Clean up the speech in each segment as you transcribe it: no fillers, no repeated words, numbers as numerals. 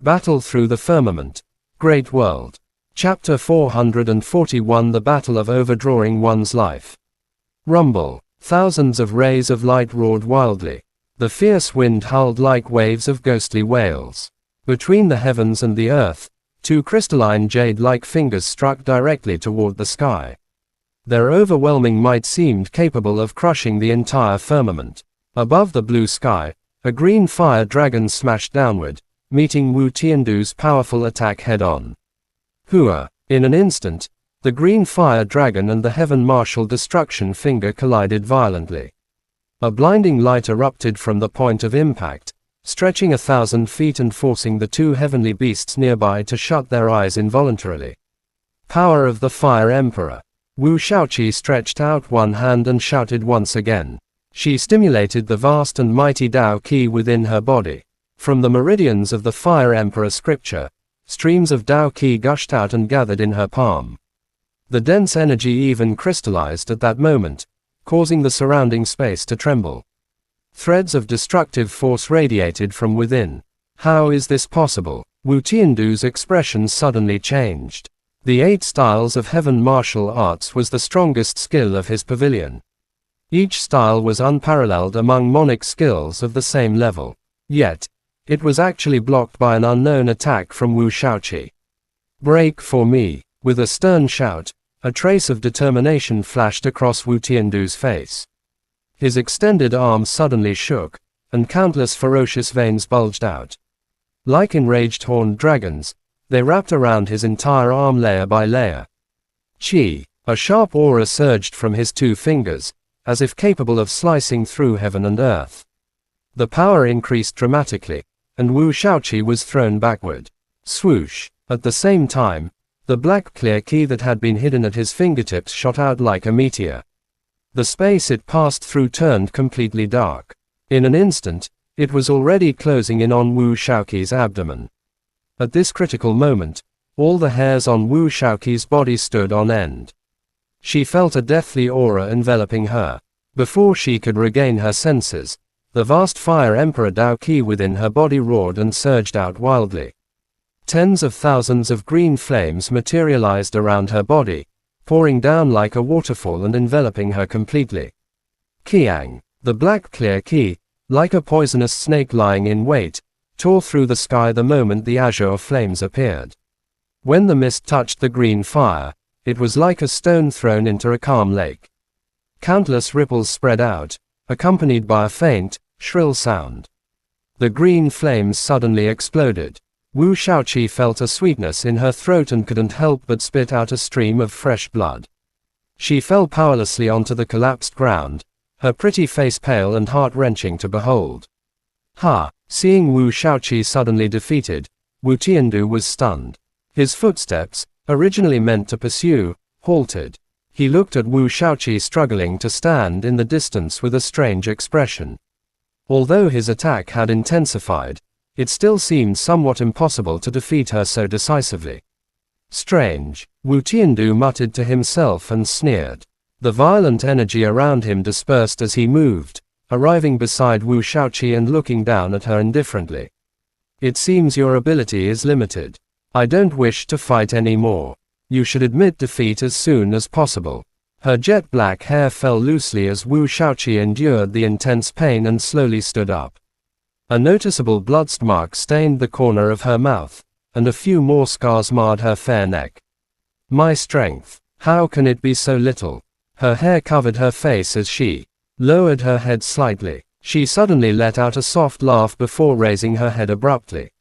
Battle through the firmament. Great world. Chapter 441 The Battle of Overdrawing One's Life. Rumble. Thousands of rays of light roared wildly. The fierce wind howled like waves of ghostly wails. Between the heavens and the earth, two crystalline jade-like fingers struck directly toward the sky. Their overwhelming might seemed capable of crushing the entire firmament. Above the blue sky, a green fire dragon smashed downward, meeting Wu Tiandu's powerful attack head-on. Hua! In an instant, the green fire dragon and the heaven martial destruction finger collided violently. A blinding light erupted from the point of impact, stretching 1,000 feet and forcing the two heavenly beasts nearby to shut their eyes involuntarily. Power of the Fire Emperor. Wu Shaoqi stretched out one hand and shouted once again. She stimulated the vast and mighty Tao Qi within her body. From the meridians of the Fire Emperor scripture, streams of Tao Qi gushed out and gathered in her palm. The dense energy even crystallized at that moment, causing the surrounding space to tremble. Threads of destructive force radiated from within. How is this possible? Wu Tiandu's expression suddenly changed. The 8 styles of heaven martial arts was the strongest skill of his pavilion. Each style was unparalleled among monarch skills of the same level. Yet, it was actually blocked by an unknown attack from Wu Shaoqi. Break for me. With a stern shout, a trace of determination flashed across Wu Tiandu's face. His extended arms suddenly shook, and countless ferocious veins bulged out. Like enraged horned dragons, they wrapped around his entire arm layer by layer. Qi. A sharp aura surged from his 2 fingers, as if capable of slicing through heaven and earth. The power increased dramatically, and Wu Shaoqi was thrown backward. Swoosh! At the same time, the black clear Qi that had been hidden at his fingertips shot out like a meteor. The space it passed through turned completely dark. In an instant, it was already closing in on Wu Shaoqi's abdomen. At this critical moment, all the hairs on Wu Shaoqi's body stood on end. She felt a deathly aura enveloping her. Before she could regain her senses, the vast Fire Emperor Tao Qi within her body roared and surged out wildly. Tens of thousands of green flames materialized around her body, pouring down like a waterfall and enveloping her completely. Qiang. The black clear Qi, like a poisonous snake lying in wait, tore through the sky the moment the azure flames appeared. When the mist touched the green fire, it was like a stone thrown into a calm lake. Countless ripples spread out, accompanied by a faint, shrill sound. The green flames suddenly exploded. Wu Shaoqi felt a sweetness in her throat and couldn't help but spit out a stream of fresh blood. She fell powerlessly onto the collapsed ground, her pretty face pale and heart-wrenching to behold. Ha! Seeing Wu Shaoqi suddenly defeated, Wu Tiandu was stunned. His footsteps, originally meant to pursue, halted. He looked at Wu Shaoqi struggling to stand in the distance with a strange expression. Although his attack had intensified, it still seemed somewhat impossible to defeat her so decisively. Strange, Wu Tiandu muttered to himself and sneered. The violent energy around him dispersed as he moved, arriving beside Wu Shaoqi and looking down at her indifferently. It seems your ability is limited. I don't wish to fight anymore. You should admit defeat as soon as possible. Her jet black hair fell loosely as Wu Shaoqi endured the intense pain and slowly stood up. A noticeable bloodmark stained the corner of her mouth, and a few more scars marred her fair neck. My strength. How can it be so little? Her hair covered her face as she lowered her head slightly. She suddenly let out a soft laugh before raising her head abruptly.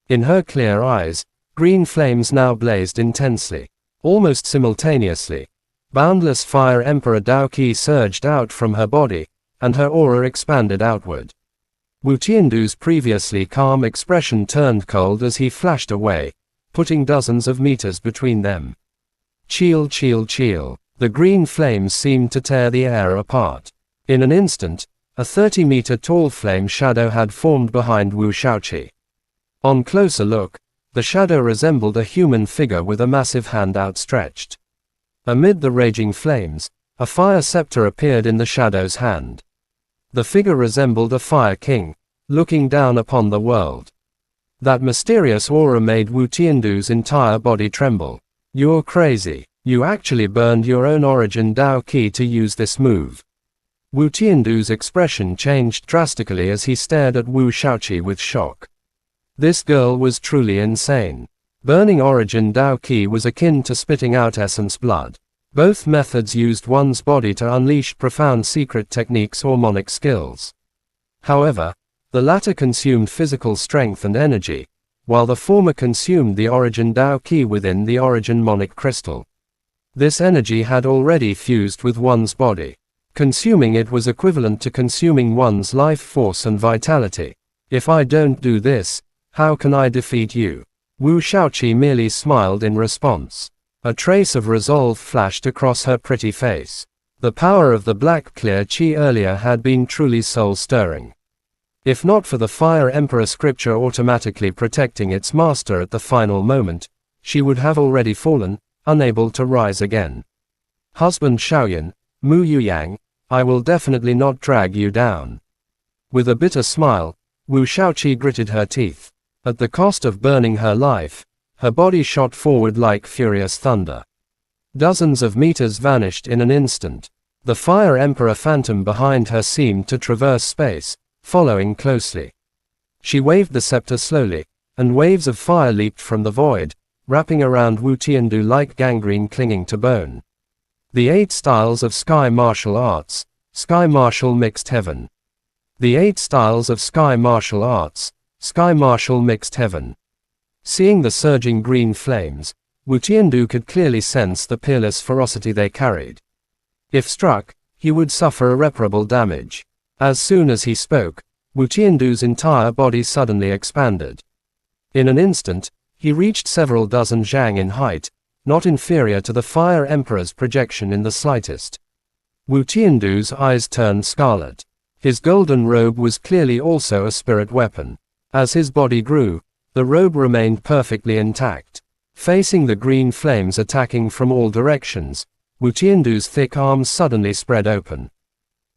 In her clear eyes, green flames now blazed intensely. Almost simultaneously, boundless Fire Emperor Tao Qi surged out from her body, and her aura expanded outward. Wu Tiandu's previously calm expression turned cold as he flashed away, putting dozens of meters between them. Cheel cheel cheel. The green flames seemed to tear the air apart. In an instant, a 30-meter tall flame shadow had formed behind Wu Shaoqi. On closer look, the shadow resembled a human figure with a massive hand outstretched. Amid the raging flames, a fire scepter appeared in the shadow's hand. The figure resembled a fire king, looking down upon the world. That mysterious aura made Wu Tiandu's entire body tremble. You're crazy. You actually burned your own origin Dao Qi to use this move. Wu Tiandu's expression changed drastically as he stared at Wu Shaoqi with shock. This girl was truly insane. Burning origin Dao Qi was akin to spitting out essence blood. Both methods used one's body to unleash profound secret techniques or monic skills. However, the latter consumed physical strength and energy, while the former consumed the origin Dao Qi within the origin monic crystal. This energy had already fused with one's body. Consuming it was equivalent to consuming one's life force and vitality. If I don't do this, how can I defeat you? Wu Shaoqi merely smiled in response. A trace of resolve flashed across her pretty face. The power of the black clear qi earlier had been truly soul-stirring. If not for the Fire Emperor scripture automatically protecting its master at the final moment, she would have already fallen, unable to rise again. Husband Shaoyan, Mu Yuyang, I will definitely not drag you down. With a bitter smile, Wu Shaoqi gritted her teeth. At the cost of burning her life, her body shot forward like furious thunder. Dozens of meters vanished in an instant. The Fire Emperor phantom behind her seemed to traverse space, following closely. She waved the scepter slowly, and waves of fire leaped from the void, wrapping around Wu Tiandu like gangrene clinging to bone. The 8 styles of Sky Martial Arts, Sky Martial Mixed Heaven. The 8 styles of Sky Martial Arts, Sky Martial Mixed Heaven. Seeing the surging green flames, Wu Tiandu could clearly sense the peerless ferocity they carried. If struck, he would suffer irreparable damage. As soon as he spoke, Wu Tiandu's entire body suddenly expanded. In an instant, he reached several dozen zhang in height, not inferior to the Fire Emperor's projection in the slightest. Wu Tiandu's eyes turned scarlet. His golden robe was clearly also a spirit weapon. As his body grew, the robe remained perfectly intact. Facing the green flames attacking from all directions, Wu Tiandu's thick arms suddenly spread open.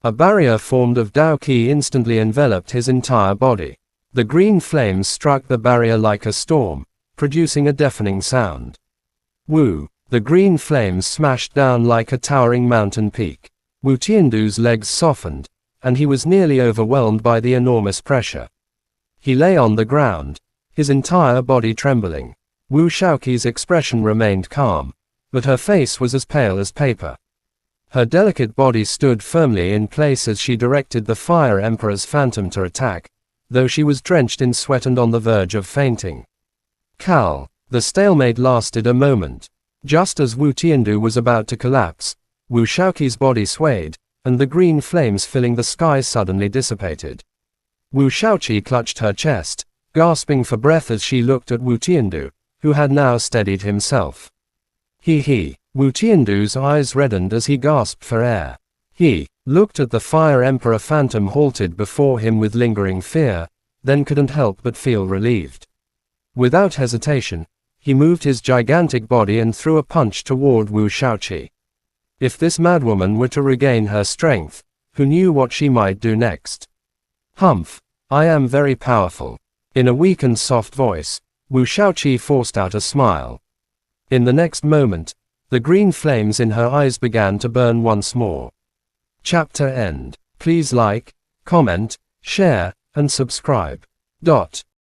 A barrier formed of Dao Qi instantly enveloped his entire body. The green flames struck the barrier like a storm, producing a deafening sound. Wu! The green flames smashed down like a towering mountain peak. Wu Tiandu's legs softened, and he was nearly overwhelmed by the enormous pressure. He lay on the ground, his entire body trembling. Wu Shaoqi's expression remained calm, but her face was as pale as paper. Her delicate body stood firmly in place as she directed the Fire Emperor's phantom to attack, though she was drenched in sweat and on the verge of fainting. Cal! The stalemate lasted a moment. Just as Wu Tiandu was about to collapse, Wu Shaoqi's body swayed, and the green flames filling the sky suddenly dissipated. Wu Shaoqi clutched her chest, gasping for breath as she looked at Wu Tiandu, who had now steadied himself. He. Wu Tiandu's eyes reddened as he gasped for air. He looked at the Fire Emperor phantom halted before him with lingering fear, then couldn't help but feel relieved. Without hesitation, he moved his gigantic body and threw a punch toward Wu Shaoqi. If this madwoman were to regain her strength, who knew what she might do next? Humph! I am very powerful. In a weak and soft voice, Wu Shaoqi forced out a smile. In the next moment, the green flames in her eyes began to burn once more. Chapter end. Please like, comment, share, and subscribe.